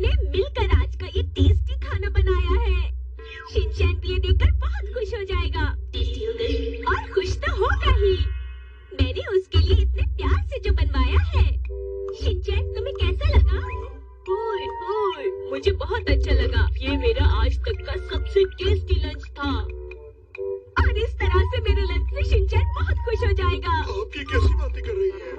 हमने मिलकर आज का ये टेस्टी खाना बनाया है। शिनचैन भी ये देखकर बहुत खुश हो जाएगा। टेस्टी हो गई और खुश तो होगा ही। मैंने उसके लिए इतने प्यार से जो बनवाया है। शिनचैन तुम्हें कैसा लगा? ओए ओए, मुझे बहुत अच्छा लगा। ये मेरा आज तक का सबसे टेस्टी लंच था। और इस तरह से मेरे लंच से शिनचैन बहुत खुश हो जाएगा। आप ये कैसी बातें कर रही हैं?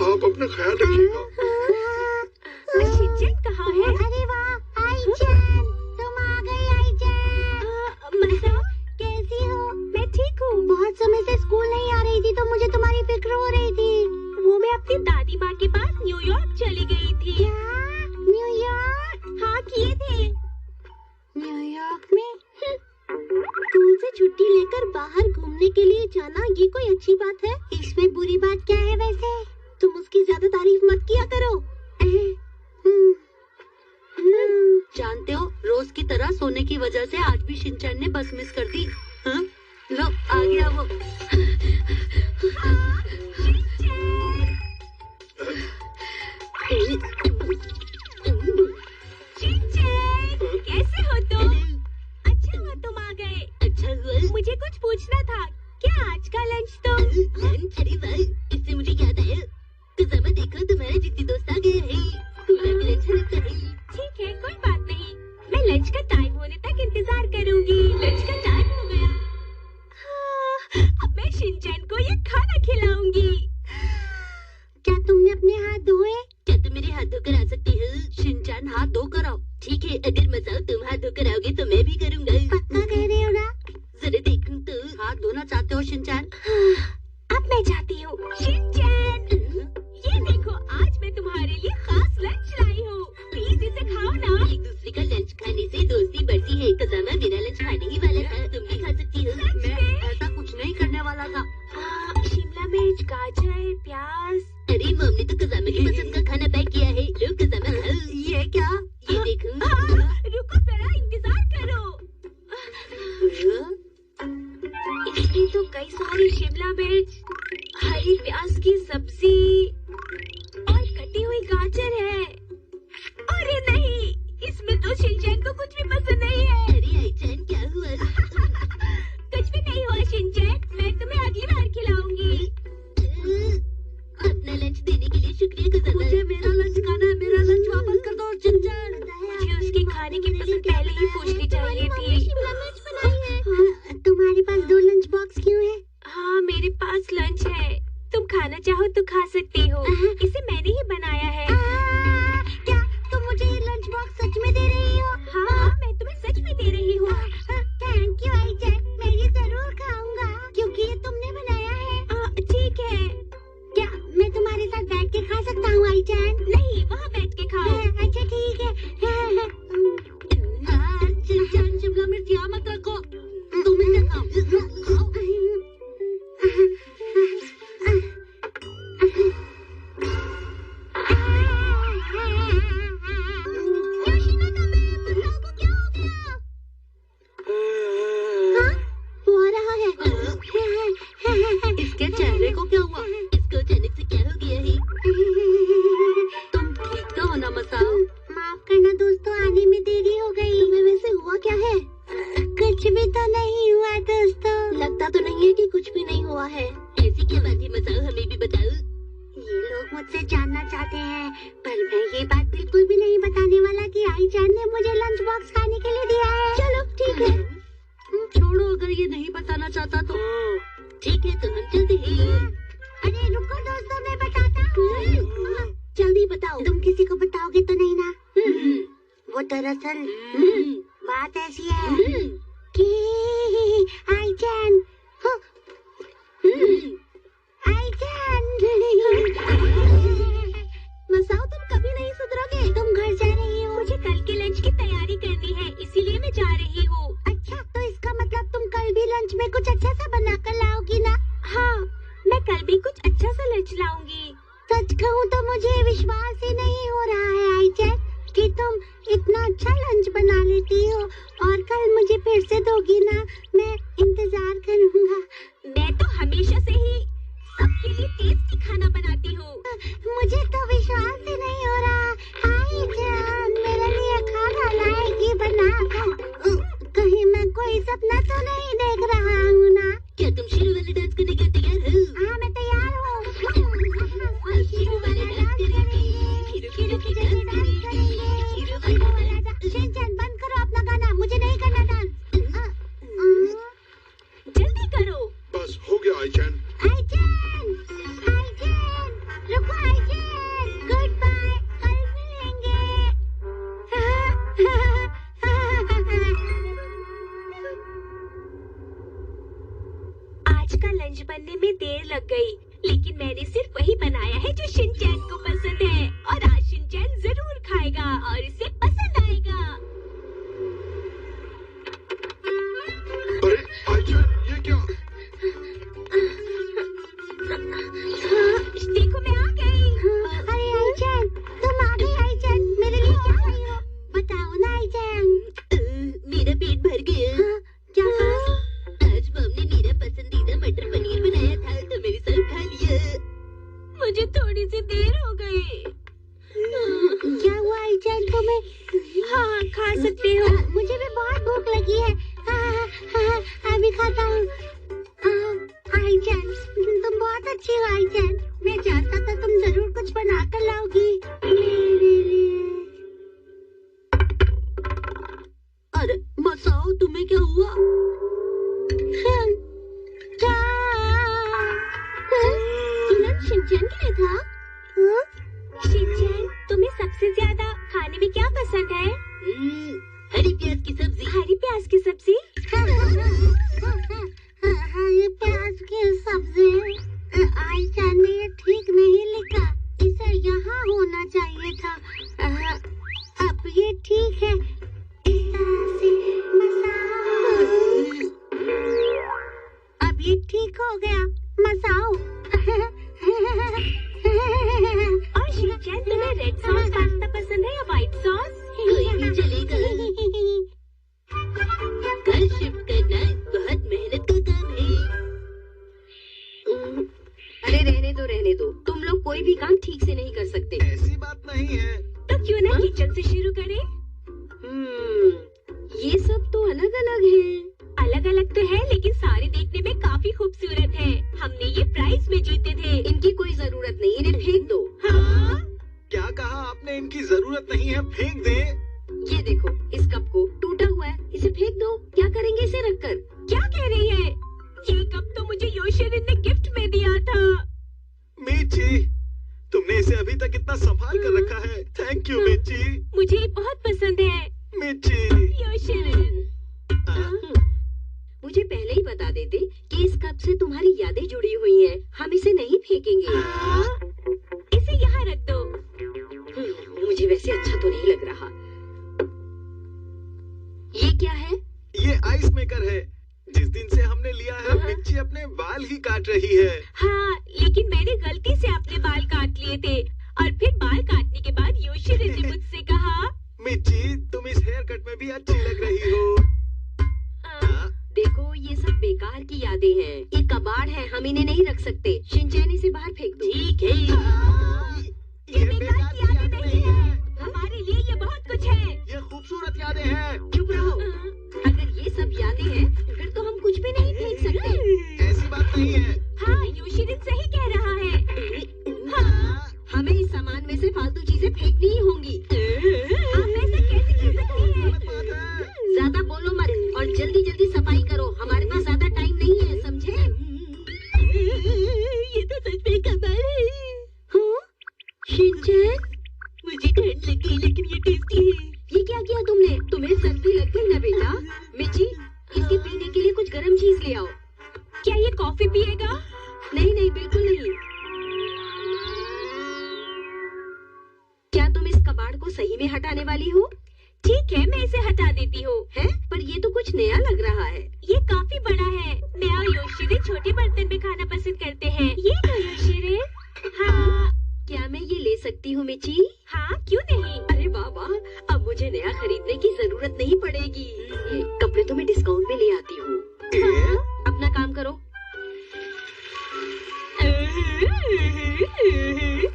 आप अपना ख्याल रखिएगा। शिनचैन कहाँ है? अरे वाह, आई-चैन, तुम आ गई आई-चैन। मसा, कैसी हो? मैं ठीक हूँ। बहुत समय से स्कूल नहीं आ रही थी तो मुझे तुम्हारी फिक्र हो रही थी। वो मैं अपनी दादी माँ के पास न्यूयॉर्क चली गई थी। क्या? न्यूयॉर्क? हाँ, किए थे। न्यूयॉर्क में? स्कूल से छुट्टी लेकर बाहर घूमने के लिए जाना ये कोई अच्छी बात है? इसमें बुरी बात क्या है वैसे? तुम उसकी ज्यादा तारीफ मत किया करो। जानते हो, रोज की तरह सोने की वजह से आज भी शिनचैन ने बस मिस कर दी। हाँ? लो, आ गया वो। शिनचैन, कैसे हो तुम? अच्छा हुआ तुम आ गए। अच्छा हुआ। मुझे कुछ पूछना था। क्या आज का लंच तो? लंच? अरे वाह, इससे मुझे याद आया। कुजामा देखो, तुम्हारे जितने दोस्त आ गए हैं। स्कूल में अच्छा लगता है। ठीक है, कोई बात नहीं। मैं लंच का टाइम होने तक इंतजार करूंगी। लंच का टाइम हो गया। हाँ, अब मैं शिनचैन को ये खाना खिलाऊंगी। क्या तुमने अपने हाथ धोए? क्या तुम मेरे हाथ धोकर आ सकती हो? शिनचैन, हाथ धोकर आओ। ठीक है, अगर मसाओ तुम हाथ धोकर आओगे तो मैं भी करूंगा। पक्का कह रहे हो ना? जरा देखूं तो। हाथ धोना चाहते हो शिनचैन? अब मैं जाती हूँ। शिनचैन, ये देखो, आज मैं तुम्हारे लिए खास लंच लाई हूँ। प्लीज इसे खाओ ना। एक दूसरे का लंच खाने से दोस्ती बढ़ती है। कुजामा मेरा लंच खाने ही वाला था, तुम भी खा सकती हो। मैं ऐसा कुछ नहीं करने वाला था। शिमला मिर्च, गाजर, प्याज। अरे मम ने तो कुजामा की पसंद का खाना पैक किया है। लो कुजामा खाओ। ये क्या? ये देखो। रुको जरा, इंतजार करो। इसमें तो कई सारी शिमला मिर्च, हरी प्याज की सब्जी और कटी हुई गाजर है। अरे नहीं, इसमें तो शिनचैन को कुछ भी पसंद नहीं है। अरे आई-चैन, क्या हुआ? कुछ भी नहीं हुआ शिनचैन, मैं तुम्हें अगली बार खिलाऊंगी। अपना लंच देने के लिए शुक्रिया कुजामा। मुझे मेरा लंच खाना है। मेरा लंच वापस कर दो शिनचैन। मुझे उसके खाने की पसंद पहले ही पूछनी चाहिए थी। शिमला मिर्च बनाई है। तुम्हारे पास 2 लंच बॉक्स क्यों है? हाँ, मेरे पास लंच है। तुम खाना चाहो तो खा सकती हो। इसे मैंने ही बनाया है। क्या तुम मुझे ये लंच बॉक्स सच में दे रही हो? हाँ, मैं तुम्हें सच में दे रही हूँ। थैंक यू आई-चैन, मैं ये जरूर खाऊंगा क्योंकि ये तुमने बनाया है। ठीक है। क्या मैं तुम्हारे साथ बैठ के खा सकता हूँ आई-चैन? नहीं, वहाँ बैठ के खाओ। अच्छा ठीक है। शिनचैन, शिमला मिर्च यहाँ मत रखो। तुम इसे खाओ। इसके चेहरे को क्या हुआ? इसको अचानक से क्या हो गया है? तुम ठीक तो हो ना मसाओ? माफ करना दोस्तों, आने में देरी हो गई। तुम्हें वैसे हुआ क्या है? कुछ भी तो नहीं हुआ दोस्तों। लगता तो नहीं है कि कुछ भी नहीं हुआ है। ऐसी क्या बात है मसाओ, हमें भी बताओ। ये लोग मुझसे जानना चाहते हैं, पर मैं ये बात बिल्कुल भी नहीं बताने वाला कि आई-चैन ने मुझे लंच बॉक्स खाने के लिए दिया है। चलो ठीक है। छोड़ो, अगर ये नहीं बताना चाहता तो। ठीक है, तो हम चलते हैं। अरे रुको दोस्तों, मैं बताता हूँ। जल्दी बताओ। तुम किसी को बताओगे तो नहीं ना? वो दरअसल बात ऐसी है कि आई-चैन मसाओ, तुम कभी नहीं सुधरोगे। तुम घर जा रही हो? मुझे कल के लंच की तैयारी करनी है, इसीलिए मैं जा रही हूँ। अच्छा, तो इसका मतलब तुम कल भी लंच में कुछ अच्छा सा बना कर लाओगी ना? हाँ, मैं कल भी कुछ अच्छा सा लंच लाऊंगी। सच कहूँ तो मुझे विश्वास ही नहीं हो रहा है आई-चैन कि तुम इतना अच्छा लंच बना लेती हो और कल मुझे फिर से दोगी ना। मैं आईचैन। आईचैन, आईचैन, रुको आईचैन, गुड बाय, कल मिलेंगे। आज का लंच बनने में देर लग गई, लेकिन मैंने सिर्फ वही बनाया है जो शिनचैन को पसंद है, और आज शिनचैन जरूर खाएगा और इसे पसंद आएगा। अरे आईचैन, ये क्या? देखो मैं आ गई। अरे आईचैन, तुम आ गई आईचैन, मेरे लिए क्या लाई हो? बताओ ना आईचैन। मेरा पेट भर गया। क्या कहा? आज मॉम ने मेरा पसंदीदा मटर पनीर बनाया था तो मैंने सब खा लिया। मुझे थोड़ी सी देर हो गई। क्या हुआ आईचैन तुम्हें? हाँ, खा सकते हो। मुझे भी बहुत भूख लगी है। अभी खाता हूँ। आईचैन, तुम बहुत अच्छी हो आईचैन। मैं जानता था तुम जरूर कुछ बना कर लाओगी मेरे लिए। अरे मसाओ, तुम्हें क्या हुआ? तुरंत शिनचैन के लिए था? शिनचैन, तुम्हें सबसे ज्यादा खाने में क्या पसंद है? हरी प्याज की सब्जी। हरी प्याज की सब्जी? हरी प्याज की सब्जी। आईचैन ने ये ठीक नहीं लिखा, इसे यहाँ होना चाहिए था। अब ये ठीक है, इस तरह से मसाओ। अब ये ठीक हो गया, मसाओ। और शिनचैन, तुम्हें रेड सॉस पास्ता पसंद है या व्हाइट सॉस? कोई भी चलेगा। घर शिफ्ट करना बहुत मेहनत का काम है। अरे रहने दो, तुम लोग कोई भी काम ठीक से नहीं कर सकते। ऐसी बात नहीं है। तो क्यों ना किचन से शुरू करें? ये सब तो अलग अलग है। अलग अलग तो है, लेकिन सारे देखने में काफी खूबसूरत है। हमने ये प्राइज में जीते थे। इनकी कोई जरूरत नहीं, इन्हें फेंक दो। हाँ? क्या कहा आपने? इनकी जरूरत नहीं है, फेंक दे। ये देखो, इस कप को टूटा हुआ है, इसे फेंक दो। क्या करेंगे इसे रखकर? क्या कह रही है? ये कप तो मुझे योशिरिन ने गिफ्ट में दिया था। मीची, तुमने इसे अभी तक इतना संभाल कर रखा है। थैंक यू मीची। मुझे ये बहुत पसंद है। मीची, योशिरिन, मुझे पहले ही बता देते कि इस कप से तुम्हारी यादें जुड़ी हुई हैं। हम इसे नहीं फेंकेंगे। इसे यहाँ रख दो। मुझे वैसे अच्छा तो नहीं लग रहा। ये क्या है? ये आइस मेकर है। जिस दिन से हमने लिया है, मिच्ची अपने बाल ही काट रही है। हाँ, लेकिन मैंने गलती से अपने बाल काट लिए थे, और फिर बाल काटने के बाद योशिरिन ने मुझसे कहा, मिच्ची, तुम इस हेयर कट में भी अच्छी लग रही हो। देखो, ये सब बेकार की यादें हैं। ये कबाड़ है, हम इन्हें नहीं रख सकते। शिनचैन इसे बाहर फेंक दो। ठीक है। ये बेकार की यादें नहीं है। हमारे लिए ये बहुत कुछ है। ये खूबसूरत यादें हैं। चुप रहो। अगर ये सब यादें हैं, फिर तो हम कुछ भी नहीं फेंक सकते। ऐसी बात नहीं है। हाँ, योशिरिन सही कह रहा है। हमें इस सामान में से फालतू चीजें फेंकनी ही होंगी। आप ऐसा कैसे कह सकती हैं? गलत बात है। ज्यादा बोलो मत और जल्दी जल्दी सफाई करो। हमारे पास ज्यादा टाइम नहीं है, समझे? ये तो सच में कमाल है। शिनचैन, मुझे ठंड लग गई, लेकिन ये टेस्टी है। ये क्या किया तुमने? तुम्हें सर्दी लग गई ना बेटा? मिची, इसके पीने के लिए कुछ गर्म चीज ले आओ। क्या ये कॉफी पिएगा? नहीं नहीं, बिल्कुल नहीं। क्या तुम इस कबाड़ को सही में हटाने वाली हो? ठीक है, मैं इसे हटा देती हूँ। हैं? पर ये तो कुछ नया लग रहा है। ये काफी बड़ा है। मैं और योशिरिन छोटे बर्तन में खाना पसंद करते हैं। ये लो योशिरिन। हाँ। क्या मैं ये ले सकती हूँ मिची? हाँ, क्यों नहीं? अरे वाह वाह, अब मुझे नया खरीदने की जरूरत नहीं पड़ेगी। ये कपड़े तो मैं डिस्काउंट में ले आती हूँ। अपना काम करो।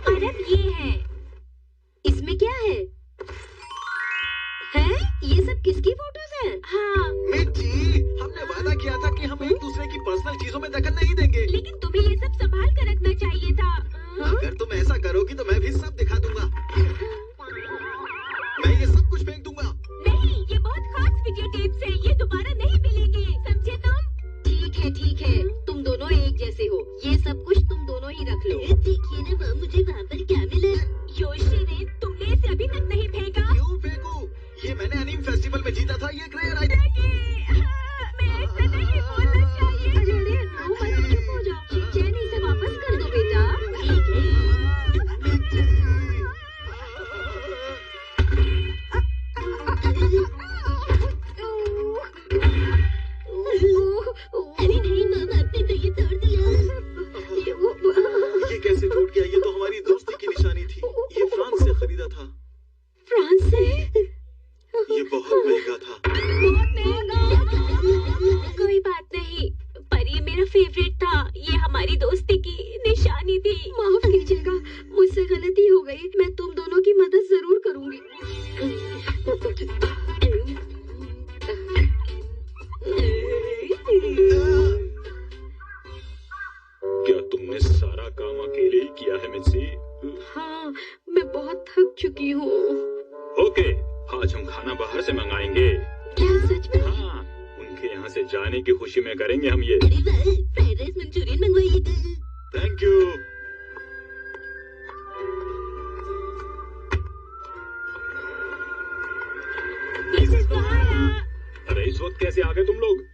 और अब ये है। इसमें क्या है? हैं? ये सब किसकी फोटोज हैं? हाँ, मिच्ची, हमने वादा किया था कि हम एक दूसरे की पर्सनल चीजों में दखल नहीं देंगे। लेकिन तुम्हें ये सब संभाल कर रखना चाहिए था। अगर तुम ऐसा करोगी तो मैं भी सब दिखा दूंगा। मैं ये सब कुछ फेंक दूंगा। नहीं, ये बहुत खास वीडियो टेप्स हैं। ये दोबारा नहीं मिलेंगे, समझे तुम? ठीक है, तुम दोनों एक जैसे खुशी में करेंगे हम ये। अरे वाह, फ्राइड राइस मंचूरियन मंगवाइएगा। Thank you. अरे इस वक्त कैसे आ गए तुम लोग?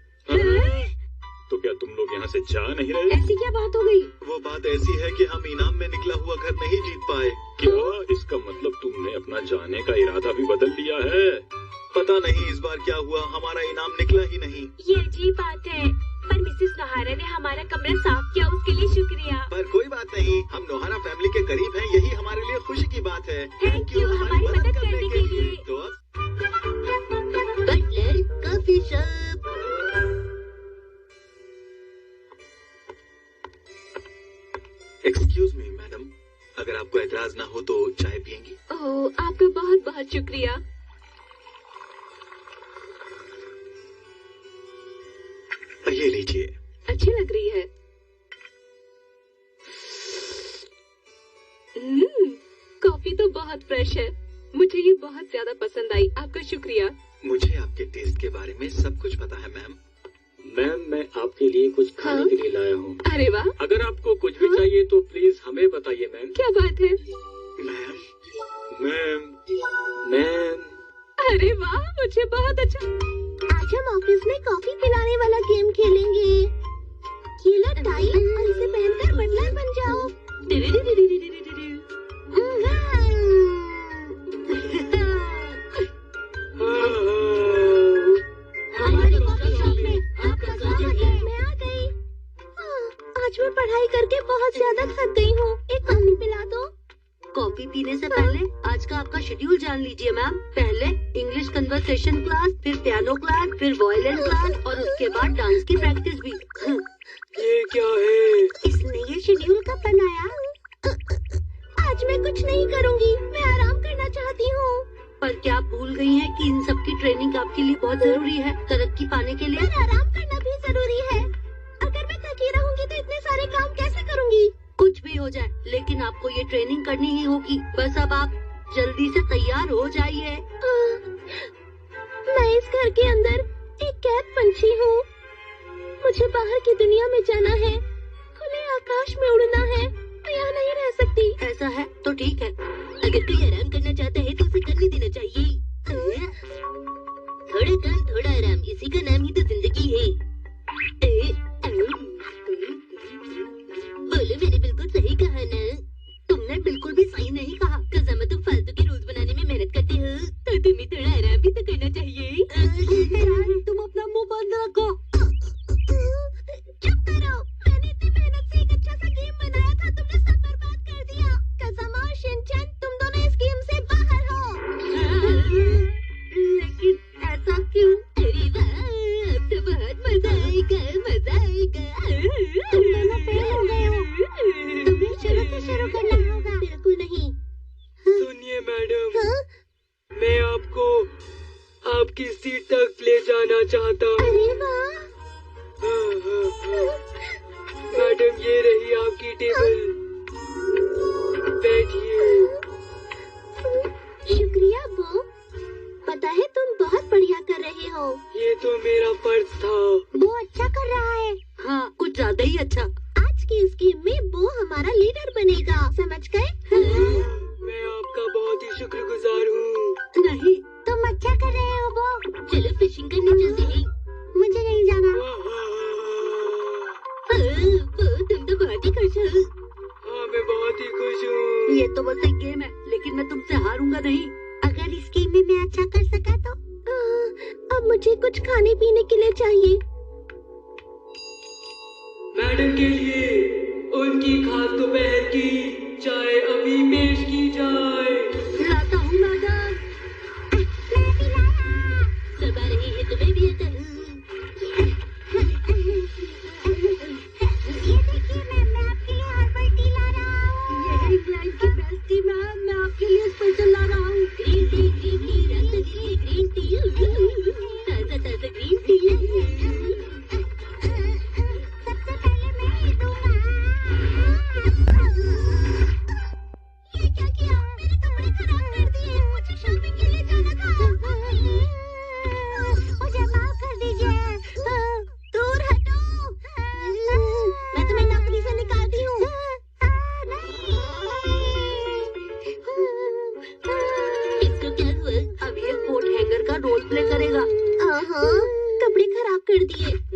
तो क्या तुम लोग यहाँ से जा नहीं रहे? ऐसी क्या बात हो गई? वो बात ऐसी है कि हम इनाम में निकला हुआ घर नहीं जीत पाए। क्या इसका मतलब तुमने अपना जाने का इरादा भी बदल लिया है? पता नहीं इस बार क्या हुआ, हमारा इनाम निकला ही नहीं। ये अजीब बात है, पर मिसेस नोहारा ने हमारा कमरा साफ किया, उसके लिए शुक्रिया। पर कोई बात नहीं, हम नोहारा फैमिली के करीब हैं, यही हमारे लिए खुशी की बात है। थैंक यू हमारी मदद करने के लिए। तो अब Butler coffee shop. Excuse me madam, अगर आपको एतराज ना हो तो चाय पियेंगी? ओह, आपका बहुत बहुत शुक्रिया। ये लीजिए। अच्छी लग रही है। कॉफी तो बहुत फ्रेश है, मुझे ये बहुत ज्यादा पसंद आई। आपका शुक्रिया। मुझे आपके टेस्ट के बारे में सब कुछ पता है मैम। मैम मैं आपके लिए कुछ खाने के लिए लाया हूँ। अरे वाह, अगर आपको कुछ भी चाहिए तो प्लीज हमें बताइए मैम। क्या बात है? Ma'am ma'am ma'am. अरे वाह, मुझे बहुत अच्छा। आज हम ऑफिस में कॉफी पिलाने वाला गेम खेलेंगे। ये लो टाई और इसे पहनकर बटलर बन जाओ। हमारे कॉफी शॉप में आपका स्वागत है। मैं आ गई। आज मैं पढ़ाई करके बहुत ज्यादा थक गई हूँ, एक कॉफी पिला दो। कॉफी पीने से पहले आज का आपका शेड्यूल जान लीजिए मैम। पहले इंग्लिश कन्वर्सेशन क्लास, फिर पियानो क्लास, फिर वायलिन क्लास और उसके बाद डांस की प्रैक्टिस भी। ये क्या है? इसने ये शेड्यूल कब बनाया? आज मैं कुछ नहीं करूँगी, मैं आराम करना चाहती हूँ। पर क्या आप भूल गई हैं कि इन सब की ट्रेनिंग आपके लिए बहुत जरूरी है तरक्की पाने के लिए? पर आराम करना भी जरूरी है। अगर मैं थकी रहूंगी तो इतने सारे काम कैसे करूँगी? कुछ भी हो जाए, लेकिन आपको ये ट्रेनिंग करनी ही होगी। बस अब आप जल्दी से तैयार हो जाइए। मैं इस घर के अंदर एक कैद पंछी हूँ। मुझे बाहर की दुनिया में जाना है, खुले आकाश में उड़ना है। मैं यहाँ नहीं रह सकती। ऐसा है तो ठीक है, अगर कोई आराम करना चाहता है तो उसे करने देना चाहिए। थोड़ा काम थोड़ा आराम, इसी का नाम ही तो जिंदगी है। बोलो, मैंने बिल्कुल सही कहा ना? तुमने बिल्कुल भी सही नहीं कहा। कसम तुम फालतू के रूल्स बनाने में मेहनत करते हो, तो तुम्हें थोड़ा आराम भी तो करना चाहिए। तुम अपना मुंह बंद रखो। चुप करो, मैंने इतनी मेहनत से एक अच्छा सा गेम बनाया था, तुमने सब बर्बाद कर दिया। कसम और शिनचैन, तुम दोनों इस गेम से बाहर हो। लेकिन ऐसा क्यों? अरे वाह, अब तो बहुत मजा आएगा, मजा आएगा। तुम दोनों फेल हो गए हो, तुम्हें शुरू से शुरू करना होगा। बिल्कुल नहीं। सुनिए मैडम, हाँ? मैं आपको आपकी सीट तक ले जाना चाहता हूँ। अरे वाह। मैडम ये रही आपकी टेबल, बैठिए। शुक्रिया बो, पता है तुम बहुत बढ़िया कर रहे हो। ये तो मेरा फर्ज था। बो अच्छा कर रहा है। हाँ, कुछ ज्यादा ही अच्छा। आज की इस गेम में बो हमारा लीडर बनेगा, समझ गए? मैं आपका बहुत ही शुक्रगुजार हूँ। नहीं, तुम अच्छा कर रहे हो बो। चलो फिशिंग करने चलते हैं। मुझे नहीं जाना। तुम तो बहुत ही खुश हो। हाँ, मैं बहुत ही खुश हूँ। ये तो बस एक गेम है, लेकिन मैं तुमसे हारूंगा नहीं। अगर इस गेम में मैं अच्छा कर सका तो अब मुझे कुछ खाने पीने के लिए चाहिए। मैडम के लिए उनकी खास दोपहर की चाय अभी पेश की जाए। लाता हूँ मैडम। मैं भी लाया। सब आ रही है तो मैं भी आता हूँ। ये देखिए मैम, मैं आपके लिए हर्बल टी ला रहा हूँ। ये है इंग्लैंड की बेस्ट टी मैम, मैं आपके लिए स्पेशल ला रहा हूँ। ग्रीन टी, ग्रीन टी, रसगुल्ले ग्रीन टी, ताजा ताजा ग्रीन टी। सबसे पहले मैं ही दूंगा।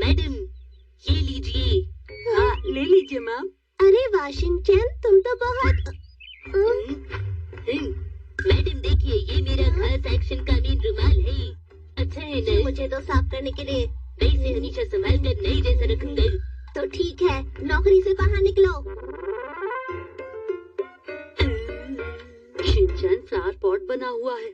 मैडम ये लीजिए। हाँ ले लीजिए मैम। अरे वाशिंगटन, तुम तो बहुत मैडम देखिए, ये मेरा खास एक्शन का मेन रुमाल है। अच्छा है ना? मुझे तो साफ करने के लिए। मैं इसे हमेशा संभाल कर नई जैसा रखूंगा। तो ठीक है, नौकरी से बाहर निकलो। शिनचैन फ्लावर पॉट बना हुआ है।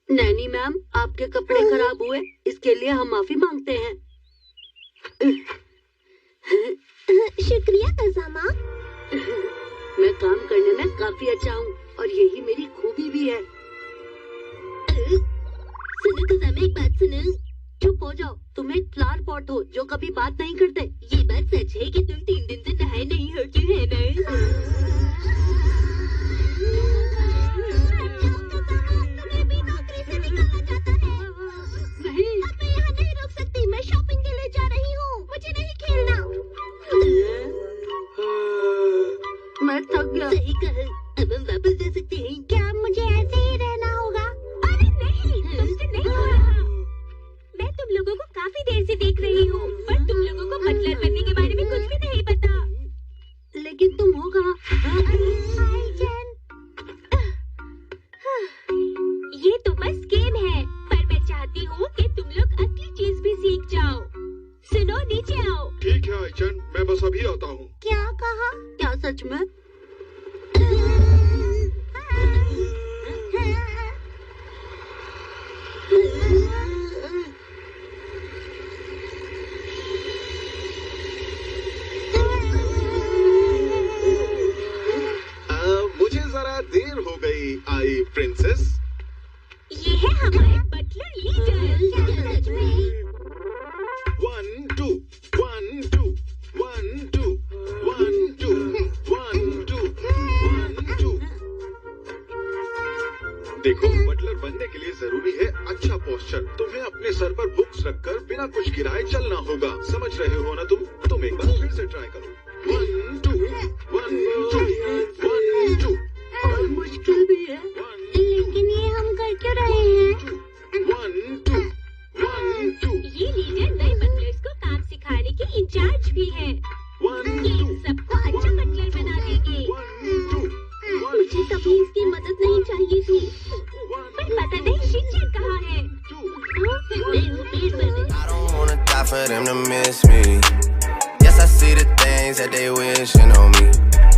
नैनी मैम, आपके कपड़े खराब हुए, इसके लिए हम माफी मांगते हैं। शुक्रिया कज़ामा। मैं काम करने में काफी अच्छा हूँ और यही मेरी खूबी भी है। सुनो कज़ामा, एक बात सुनो। चुप हो जाओ, तुम एक फ्लावर पॉट हो जो कभी बात नहीं करते। ये बात सच है कि तुम 3 दिन से नहाए नहीं हो, क्यों है ना? तुम्हें भी नौकरी से निकालना चाहता है? नहीं, अब मैं यहाँ नहीं रुक सकती, मैं शॉपिंग के लिए जा रही हूँ, मुझे नहीं खेलना। मैं थक गया। सही कहा, अब हम वापस जा सकते हैं। क्या मुझे ऐसे ही रहना होगा? अरे नहीं, तुमसे नहीं हो रहा। मैं तुम लोगों को काफी देर से देख रही हूँ, पर तुम लोगों को बटलर बनने के बारे में कुछ भी नहीं पता। लेकिन तुम हो कहाँ? हाय जेन। ये तो बस गेम है, पर मैं चाहती हूँ कि तुम लोग असली चीज भी सीख जाओ। सुनो, नीचे आओ। ठीक है आइचन, मैं बस अभी आता हूँ। क्या कहा? क्या सच में? मुझे जरा देर हो गई आई प्रिंसेस। ये है हमारे बटलर लीडर। सच में? 1 2 1 2 1 2 1 2 1 2 1 2। देखो, बटलर बनने के लिए जरूरी है अच्छा पोस्चर। तुम्हें अपने सर पर बुक्स रखकर बिना कुछ गिराए चलना होगा, समझ रहे हो ना तुम एक बार फिर से ट्राई करो। 1 2 1 2 1 2। और मुश्किल भी है। लेकिन ये हम कर क्यों रहे हैं? 1 2 1 2 ये लीडर नए बटलर्स को काम सिखाने के इंचार्ज भी है। 1 ये 2 इन सबको अच्छा बटलर बना देंगे। 1 2 मुझे कभी इसकी मदद नहीं चाहिए थी। पर पता नहीं शिनचैन कहाँ है। मैं हूँ पेड़ पर। I don't wanna die for them to miss me. Yes, I see the things that they wishing on me.